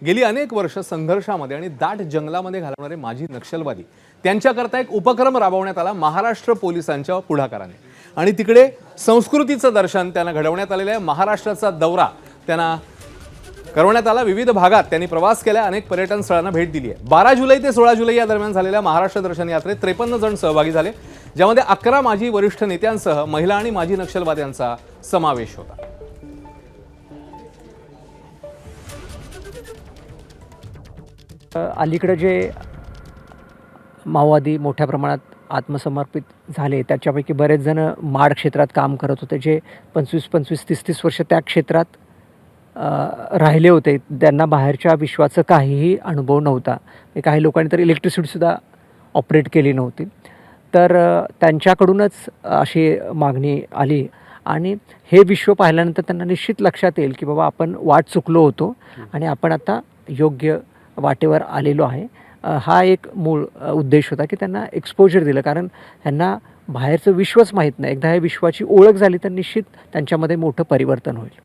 गेली अनेक वर्ष संघर्षामध्ये आणि दाट जंगलामध्ये घालवणारे माजी नक्षलवादी त्यांच्याकरता एक उपक्रम राबवण्यात आला महाराष्ट्र पोलिसांच्या पुढाकाराने। आणि तिकडे संस्कृतीचं दर्शन त्यांना घडवण्यात आलेलं आहे। महाराष्ट्राचा दौरा त्यांना करवण्यात आला। विविध भागात त्यांनी प्रवास केला, अनेक पर्यटन स्थळांना भेट दिली आहे। 12 जुलै ते 16 जुलै या दरम्यान झालेल्या महाराष्ट्र दर्शन यात्रेत 53 जण सहभागी झाले, ज्यामध्ये 11 माजी वरिष्ठ नेत्यांसह महिला आणि माजी नक्षलवाद्यांचा समावेश होता। अलीकडे जे माओवादी मोठ्या प्रमाणात आत्मसमर्पित झाले त्याच्यापैकी बरेच जण माड क्षेत्रात काम करत होते, जे 25-25, 30-30 वर्ष त्या क्षेत्रात राहिले होते। त्यांना बाहेरच्या विश्वाचं काहीही अनुभव नव्हता। काही लोकांनी तर इलेक्ट्रिसिटीसुद्धा ऑपरेट केली नव्हती। तर त्यांच्याकडूनच अशी मागणी आली आणि हे विश्व पाहिल्यानंतर त्यांना निश्चित लक्षात येईल की बाबा आपण वाट चुकलो होतो आणि आपण आता योग्य वाटेवर आलेलो आहे। हा एक मूळ उद्देश होता की त्यांना एक्सपोजर दिलं, कारण त्यांना बाहेरचं विश्वच माहीत नाही। एकदा या विश्वाची ओळख झाली तर निश्चित त्यांच्यामध्ये मोठं परिवर्तन होईल।